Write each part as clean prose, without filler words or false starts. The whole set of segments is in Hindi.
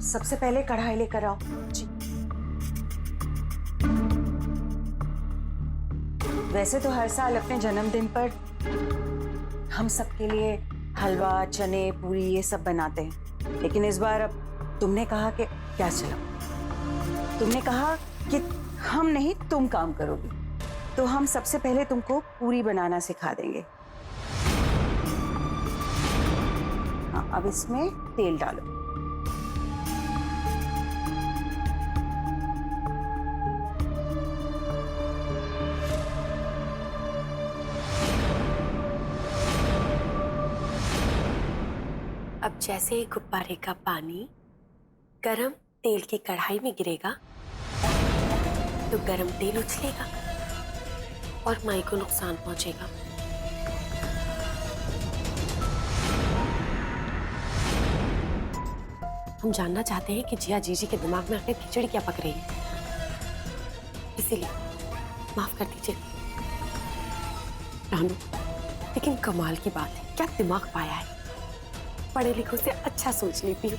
सबसे पहले कढ़ाई लेकर आओ। जी। वैसे तो हर साल अपने जन्मदिन पर हम सबके लिए हलवा, चने, पूरी ये सब बनाते हैं, लेकिन इस बार अब तुमने कहा कि क्या चलो, तुमने कहा कि हम नहीं तुम काम करोगी, तो हम सबसे पहले तुमको पूरी बनाना सिखा देंगे। हाँ, अब इसमें तेल डालो। अब जैसे ही गुब्बारे का पानी गरम तेल की कढ़ाई में गिरेगा तो गरम तेल उछलेगा और माई को नुकसान पहुंचेगा। हम जानना चाहते हैं कि जिया जीजी के दिमाग में आखिर खिचड़ी क्या पक रही है, इसीलिए माफ कर दीजिए रानू, लेकिन कमाल की बात है, क्या दिमाग पाया है। पढ़े लिखों से अच्छा सोच लेती हूँ।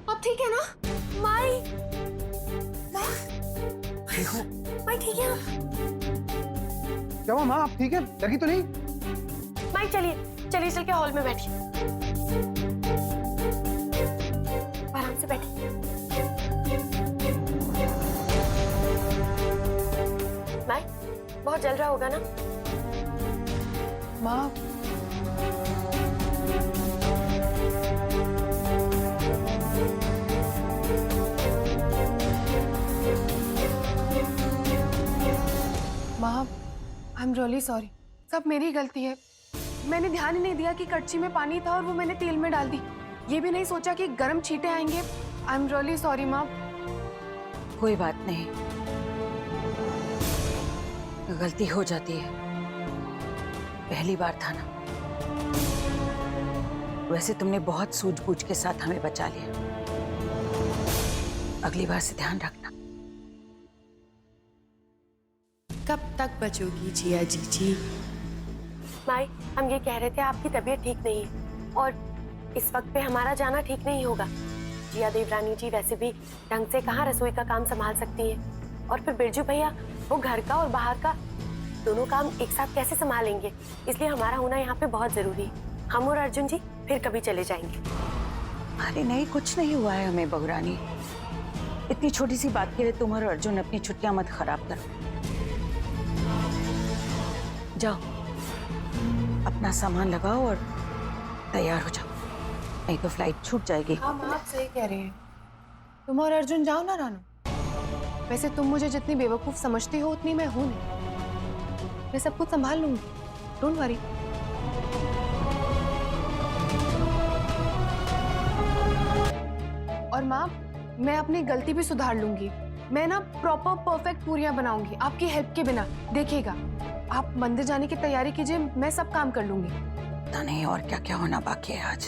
अब ठीक है ना माई? माई ठीक है ना? क्या हुआ माँ, आप ठीक है? डरी तो नहीं? माई चलिए चलिए, चल के हॉल में बैठिए, आराम से बैठिए। माई बहुत जल रहा होगा ना? माँ आई एम रियली सॉरी, सब मेरी गलती है। मैंने ध्यान ही नहीं दिया कि कड़छी में पानी था और वो मैंने तेल में डाल दी। ये भी नहीं सोचा कि गर्म छींटे आएंगे। आई एम रियली सॉरी माँ। कोई बात नहीं, गलती हो जाती है, पहली बार था ना। वैसे तुमने बहुत सूझबूझ के साथ हमें बचा लिया, अगली बार से ध्यान रखना। कब तक बचोगी जिया जीजी? माई हम ये कह रहे थे आपकी तबीयत ठीक नहीं है और इस वक्त पे हमारा जाना ठीक नहीं होगा। जिया देवरानी जी वैसे भी ढंग से कहाँ रसोई का काम संभाल सकती है, और फिर बिरजू भैया वो घर का और बाहर का दोनों काम एक साथ कैसे संभालेंगे, इसलिए हमारा होना यहाँ पे बहुत जरूरी है। हम और अर्जुन जी फिर कभी चले जाएंगे। अरे नहीं, कुछ नहीं हुआ है हमें बहुरानी। इतनी छोटी सी बात के लिए तुम और अर्जुन अपनी छुट्टियां मत खराब करो। जाओ अपना सामान लगाओ और तैयार हो जाओ, नहीं तो फ्लाइट छूट जाएगी। हाँ माँ आप सही कह रही हैं। तुम और अर्जुन जाओ ना रानू। वैसे तुम मुझे जितनी बेवकूफ समझती हो उतनी मैं हूं नहीं। मैं सब कुछ संभाल लूंगी, डोंट वरी। और माँ मैं अपनी गलती भी सुधार लूंगी। मैं ना प्रॉपर परफेक्ट पूरियां बनाऊंगी आपकी हेल्प के बिना। देखिएगा, आप मंदिर जाने की तैयारी कीजिए, मैं सब काम कर लूंगी। पता नहीं और क्या क्या होना बाकी है आज।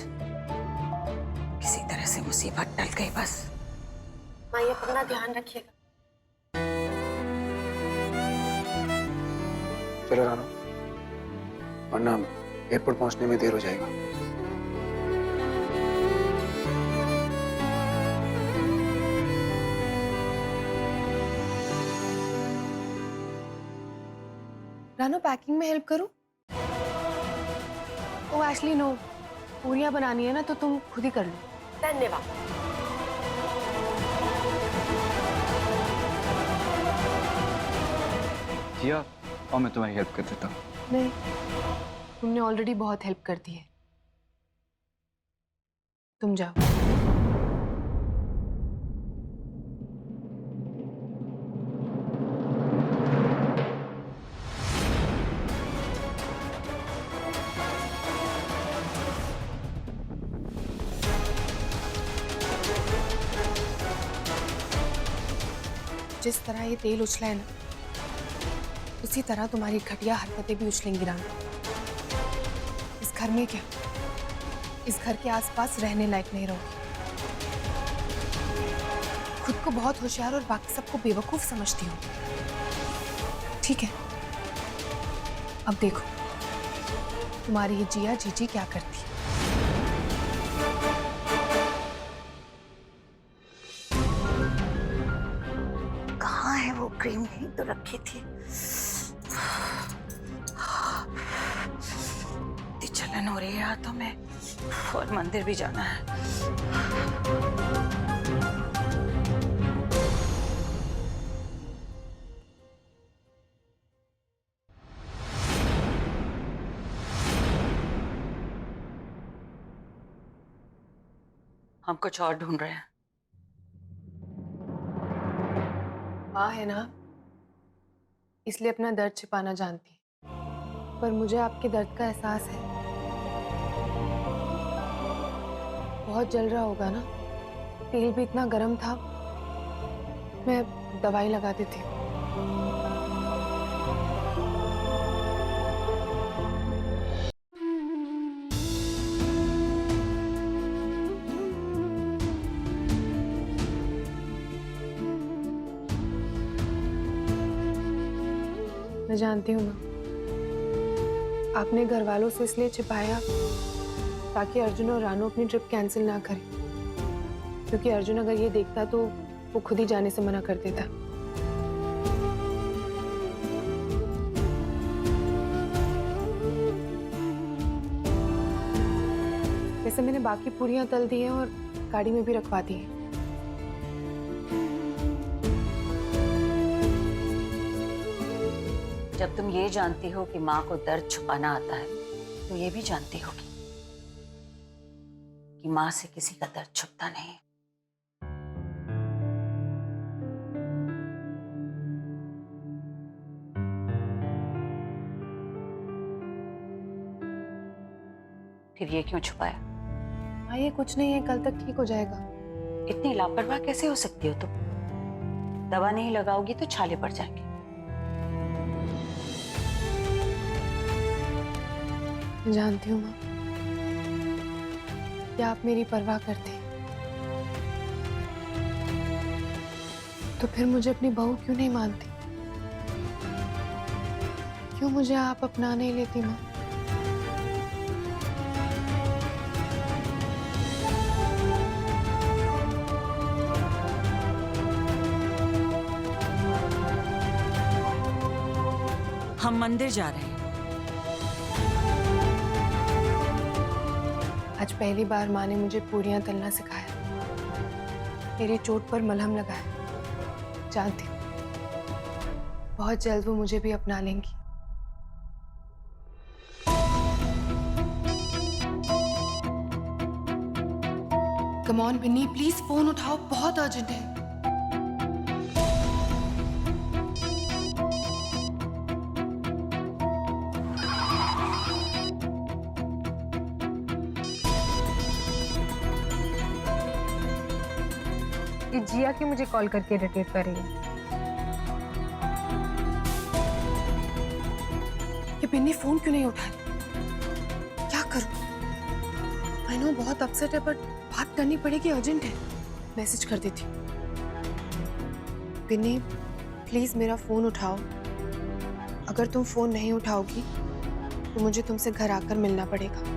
किसी तरह से मुसीबत टल गई बस। माई अपना ध्यान रखिएगा। चलो रानू, वरना एयरपोर्ट पहुंचने में देर हो जाएगा। रानू पैकिंग में हेल्प करूं? ओ एशली नो, पूरियां बनानी है ना तो तुम खुद ही कर लो। धन्यवाद। जिया, और मैं तुम्हारी हेल्प कर देता हूँ। नहीं, तुमने ऑलरेडी बहुत हेल्प कर दी है, तुम जाओ। जिस तरह ये तेल उछला है ना, उसी तरह तुम्हारी घटिया हरकतें भी उछलेंगी रानू। इस घर में क्या, इस घर के आसपास रहने लायक नहीं रहोगी। खुद को बहुत होशियार और बाकी सबको बेवकूफ समझती हो, ठीक है? अब देखो तुम्हारी ये जिया जीजी क्या करती है। कहाँ है वो क्रीम? यहीं तो रखी थी। इतनी जलन हो रही है हाथों में, और मंदिर भी जाना है। हम कुछ और ढूंढ रहे हैं। माँ है ना, इसलिए अपना दर्द छिपाना जानती है, पर मुझे आपके दर्द का एहसास है। बहुत जल रहा होगा ना, तेल भी इतना गर्म था। मैं दवाई लगा देती हूँ। मैं जानती हूँ ना, आपने घर वालों से इसलिए छिपाया ताकि अर्जुन और रानू अपनी ट्रिप कैंसिल ना करें, क्योंकि अर्जुन अगर ये देखता तो वो खुद ही जाने से मना कर देता। वैसे मैंने बाकी पूरियां तल दी हैं और गाड़ी में भी रखवा दी हैं। जब तुम ये जानती हो कि माँ को दर्द छुपाना आता है, तो ये भी जानती होगी कि माँ से किसी का दर्द छुपता नहीं। फिर ये क्यों छुपाया? हाँ, ये कुछ नहीं है, कल तक ठीक हो जाएगा। इतनी लापरवाह कैसे हो सकती हो तुम? दवा नहीं लगाओगी तो छाले पड़ जाएंगे। मैं जानती हूँ माँ, क्या आप मेरी परवाह करते, तो फिर मुझे अपनी बहू क्यों नहीं मानती? क्यों मुझे आप अपना नहीं लेती माँ? हम मंदिर जा रहे हैं। आज पहली बार माँ ने मुझे पूरियां तलना सिखाया, मेरी चोट पर मलहम लगाया। जानती हूँ बहुत जल्द वो मुझे भी अपना लेंगी। Come on Binny, please phone उठाओ, बहुत अर्जेंट है। ये जिया की मुझे कॉल करके इरिटेट कर रही है। ये बिन्नी फोन क्यों नहीं उठा रही? क्या करूं? आई नो बहुत अपसेट है, बट बात करनी पड़ेगी, अर्जेंट है। मैसेज कर देती हूँ। बिन्नी प्लीज मेरा फोन उठाओ। अगर तुम फोन नहीं उठाओगी तो मुझे तुमसे घर आकर मिलना पड़ेगा।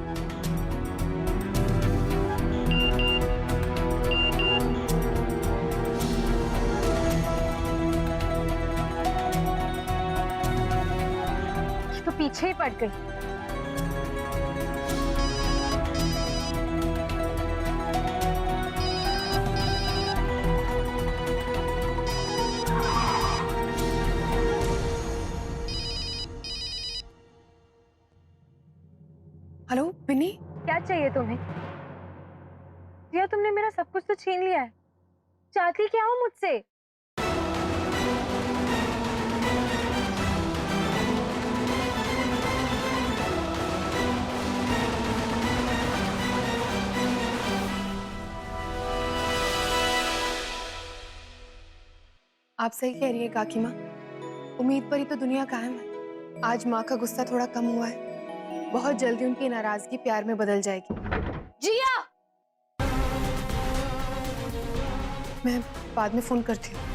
पीछे ही पड़ गई। हेलो बिन्नी, क्या चाहिए तुम्हें? जिया, तुमने मेरा सब कुछ तो छीन लिया है। चाहती क्या हो मुझसे? आप सही कह रही है काकी माँ। उम्मीद पर ही तो दुनिया कायम है। आज माँ का गुस्सा थोड़ा कम हुआ है। बहुत जल्दी उनकी नाराजगी प्यार में बदल जाएगी। जिया! मैं बाद में फोन करती हूँ।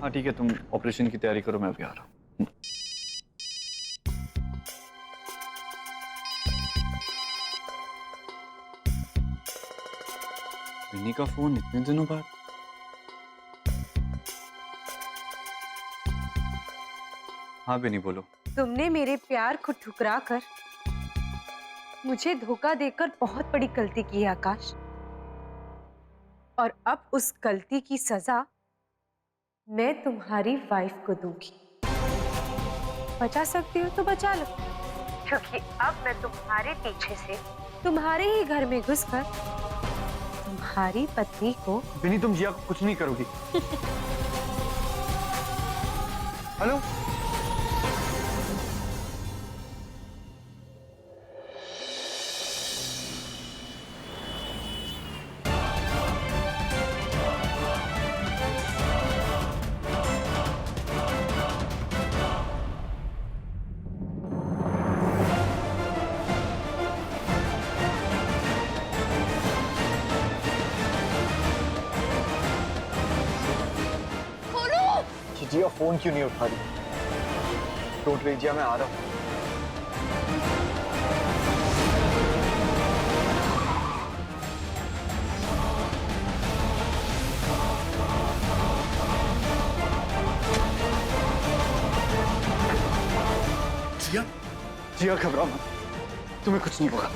हाँ ठीक है, तुम ऑपरेशन की तैयारी करो, मैं अभी आ रहा हूँ। विनी का फोन इतने दिनों बाद? हाँ विनी बोलो। तुमने मेरे प्यार को ठुकरा कर मुझे धोखा देकर बहुत बड़ी गलती की है आकाश, और अब उस गलती की सजा मैं तुम्हारी वाइफ को दूंगी। बचा सकती हो तो बचा लो, क्योंकि अब मैं तुम्हारे पीछे से तुम्हारे ही घर में घुसकर तुम्हारी पत्नी को। विनी तुम जिया को कुछ नहीं करोगी। हेलो, जिया फोन क्यों नहीं उठा रही? डोंट वरी जिया, मैं आ रहा हूँ। जिया, जिया घबराओ मत, तुम्हें कुछ नहीं होगा।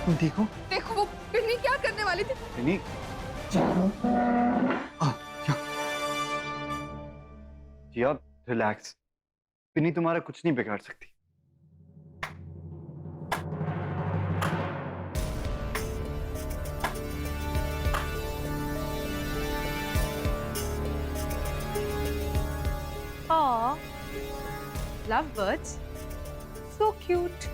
तुम देखो देखो वो बिन्नी क्या करने वाली थी। विनी, जिया रिलैक्स, विनी तुम्हारा कुछ नहीं बिगाड़ सकती। Aw, lovebirds, so cute.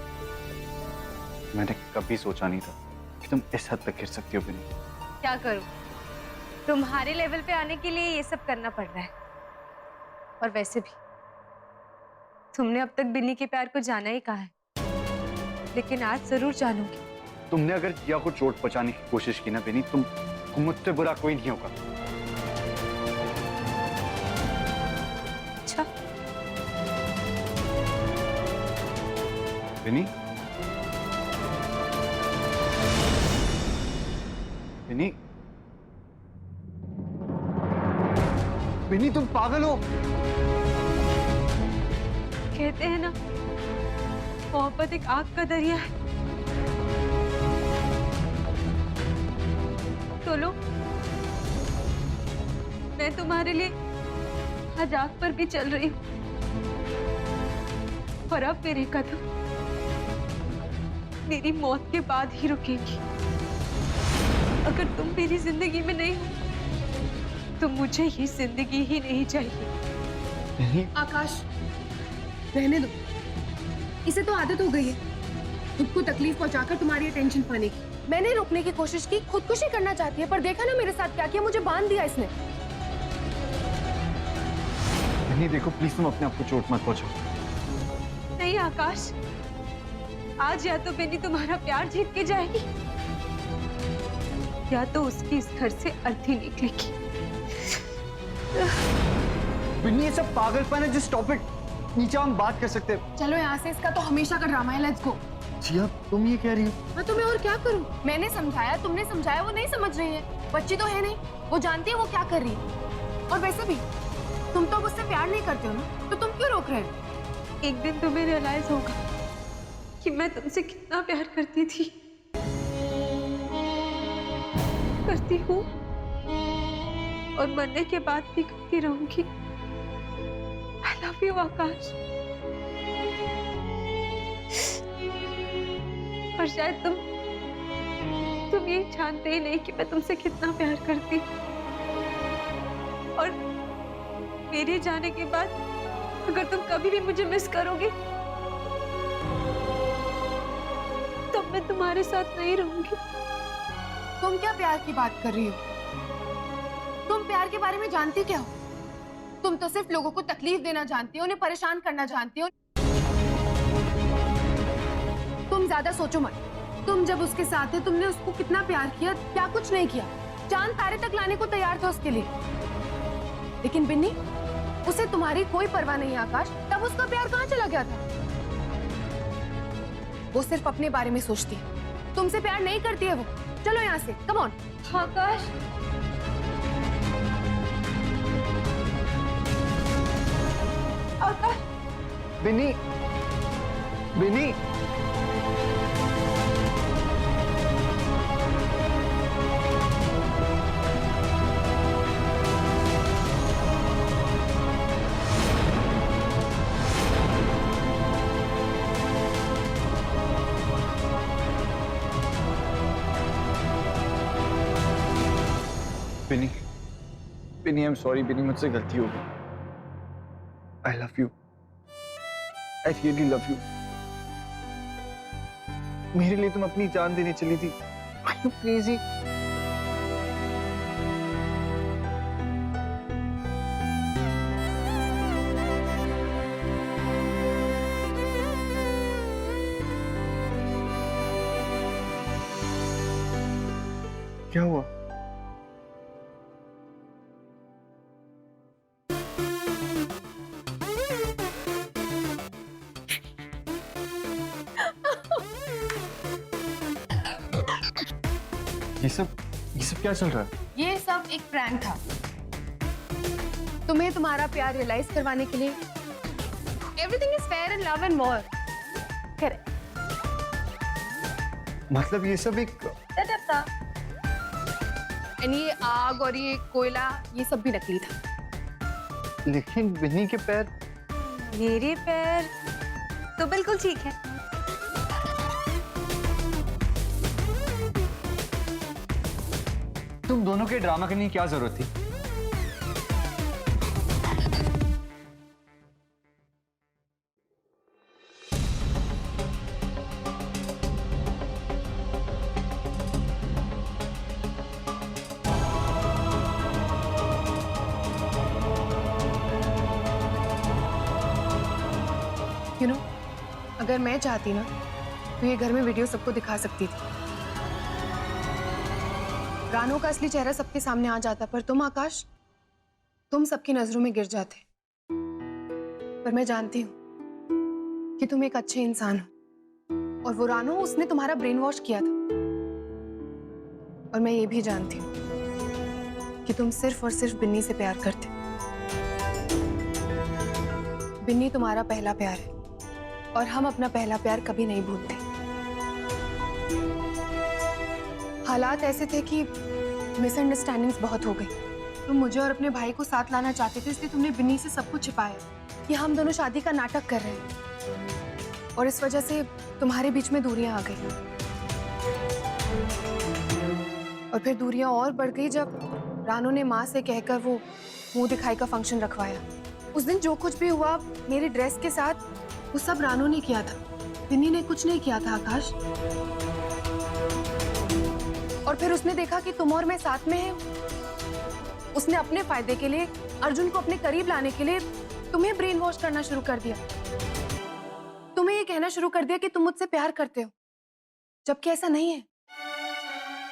मैंने कभी सोचा नहीं था कि तुम इस हद तक गिर सकती हो विनी। क्या करूं? तुम्हारे लेवल पे आने के लिए ये सब करना पड़ रहा है। और वैसे भी तुमने अब तक बिन्नी के प्यार को जाना ही कहा है, लेकिन आज जरूर जानोगी। तुमने अगर जिया को चोट पहुंचाने की कोशिश की ना विनी, तुम मुझसे बुरा कोई नहीं होगा। अच्छा, विनी, विनी, विनी तुम पागल हो। कहते हैं ना, मोहब्बत एक आग का दरिया है। तो लो, मैं तुम्हारे लिए आज आग पर भी चल रही हूँ, पर अब मेरे कदम मेरी मौत के बाद ही रुकेंगी। अगर तुम मेरी जिंदगी में नहीं हो तो मुझे ये जिंदगी ही नहीं चाहिए। आकाश, रहने दो। इसे तो आदत हो गई है खुद को तकलीफ पहुंचाकर तुम्हारी अटेंशन पाने की। मैंने रोकने की कोशिश की, खुदकुशी करना चाहती है, पर देखा ना मेरे साथ क्या किया, मुझे बांध दिया इसने। विनी देखो प्लीज, तुम अपने आप को चोट मत पहुंचाओ। नहीं आकाश, आज या तो बिन्नी तुम्हारा प्यार जीत के जाएगी या तो उसकी इस घर से अर्थी निकलेगी। बिन्नी ये सब पागलपन है, जस्ट स्टॉप इट। नीचे हम बात कर सकते हैं। चलो यहाँ से, इसका तो हमेशा का ड्रामा है, लेट्स गो। जिया तुम ये कह रही हो? मैं तुम्हें और क्या करूं? मैंने समझाया, तुमने समझाया, वो नहीं समझ रही है। बच्ची तो है नहीं, वो जानती है वो क्या कर रही है। और वैसे भी तुम तो मुझसे प्यार नहीं करते हो ना, तो तुम क्यों रोक रहे हो? एक दिन तुम्हें रियलाइज होगा कि मैं तुमसे कितना प्यार करती थी, करती हूँ और मरने के बाद भी करती रहूंगी। I love you, आकाश। और शायद तुम ये जानते ही नहीं कि मैं तुमसे कितना प्यार करती हूँ। और मेरे जाने के बाद अगर तुम कभी भी मुझे मिस करोगे तब मैं तुम्हारे साथ नहीं रहूंगी। तुम क्या प्यार की बात कर रही हो? तुम प्यार के बारे में जानती क्या हो? तुम तो सिर्फ लोगों को तकलीफ देना जानती हो, उन्हें परेशान करना जानती हो। तुम ज्यादा सोचो मत। तुम जब उसके साथ थे, तुमने उसको कितना प्यार किया, क्या कुछ नहीं किया। चांद तारे तक लाने को तैयार थे उसके लिए। लेकिन बिन्नी, उसे तुम्हारी कोई परवाह नहीं आकाश। तब उसका प्यार कहाँ चला गया था? वो सिर्फ अपने बारे में सोचती है, तुमसे प्यार नहीं करती है वो। चलो यहाँ से, come on. Akash, Akash, Binny, Binny. Binny, Binny, I am sorry Binny, मुझसे गलती हो गई। I love you, I really love you. मेरे लिए तुम अपनी जान देने चली थी। Are you crazy? क्या हुआ? ये सब क्या चल रहा है? ये सब एक प्रैंक था, तुम्हें तुम्हारा प्यार रियलाइज करवाने के लिए। Everything is fair in love and war. Correct. मतलब ये सब एक सेटअप था। एंड ये आग और ये कोयला, ये सब भी नकली था। लेकिन बिन्नी के पैर। मेरे पैर तो बिल्कुल ठीक है। तुम दोनों के ड्रामा करने की क्या जरूरत थी? यू नो, अगर मैं चाहती ना तो ये घर में वीडियो सबको दिखा सकती थी। रानो का असली चेहरा सबके सामने आ जाता, पर तुम आकाश, तुम सबकी नजरों में गिर जाते। पर मैं जानती हूं कि तुम एक अच्छे इंसान हो, और वो रानो, उसने तुम्हारा ब्रेन वॉश किया था। और मैं ये भी जानती हूं कि तुम सिर्फ और सिर्फ बिन्नी से प्यार करते। बिन्नी तुम्हारा पहला प्यार है, और हम अपना पहला प्यार कभी नहीं भूलते। हालात ऐसे थे कि मिसअंडरस्टैंडिंग्स बहुत हो गई। तुम मुझे और अपने भाई को साथ लाना चाहते थे, इसलिए तुमने बिन्नी से सब कुछ छिपाया कि हम दोनों शादी का नाटक कर रहे हैं, और इस वजह से तुम्हारे बीच में दूरियां आ गई। और फिर दूरियां और बढ़ गई जब रानो ने माँ से कहकर वो मुंह दिखाई का फंक्शन रखवाया। उस दिन जो कुछ भी हुआ मेरी ड्रेस के साथ, वो सब रानो ने किया था, बिन्नी ने कुछ नहीं किया था आकाश। और फिर उसने देखा कि तुम और मैं साथ में हैं। उसने अपने फायदे के लिए, अर्जुन को अपने करीब लाने के लिए तुम्हें ब्रेन वॉश करना शुरू कर दिया। तुम्हें ये कहना शुरू कर दिया कि तुम मुझसे प्यार करते हो, जबकि ऐसा नहीं है।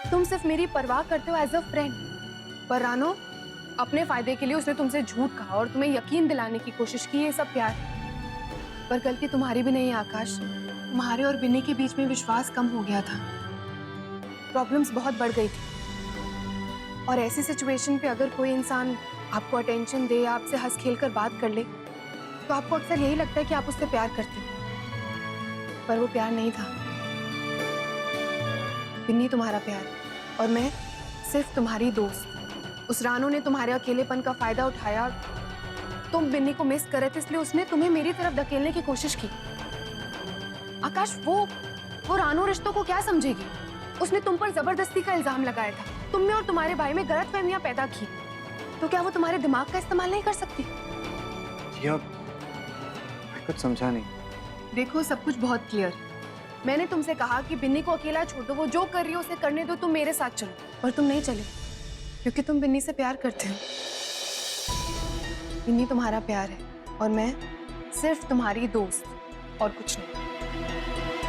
तुम सिर्फ मेरी परवाह करते हो एज अ फ्रेंड, पर रानो अपने फायदे के लिए उसने तुमसे झूठ कहा और तुम्हें यकीन दिलाने की कोशिश की ये सब प्यार है। पर गलती तुम्हारी भी नहीं है आकाश, तुम्हारे और बिन्नी के बीच में विश्वास कम हो गया था, प्रॉब्लम्स बहुत बढ़ गई थी। और ऐसी सिचुएशन पे अगर कोई इंसान आपको अटेंशन दे, आपसे हंस खेल कर बात कर ले, तो आपको अक्सर यही लगता है कि आप उससे प्यार करते हो, पर वो प्यार नहीं था। बिन्नी तुम्हारा प्यार और मैं सिर्फ तुम्हारी दोस्त। उस रानो ने तुम्हारे अकेलेपन का फायदा उठाया, तुम बिन्नी को मिस कर रहे थे इसलिए उसने तुम्हें मेरी तरफ धकेलने की कोशिश की। आकाश, वो रानो रिश्तों को क्या समझेगी? उसने तुम पर जबरदस्ती का इल्जाम लगाया था, तुमने और तुम्हारे भाई में गलतफहमियां पैदा की, तो क्या वो तुम्हारे दिमाग का इस्तेमाल नहीं कर सकती? जिया, मैं कुछ समझा नहीं। देखो, सब कुछ बहुत क्लियर है। मैंने तुमसे कहा कि बिन्नी को अकेला छोड़ दो, वो जो कर रही हो उसे करने दो, तुम मेरे साथ चलो, पर तुम नहीं चले क्योंकि तुम बिन्नी से प्यार करते हो। बिन्नी तुम्हारा प्यार है और मैं सिर्फ तुम्हारी दोस्त और कुछ नहीं।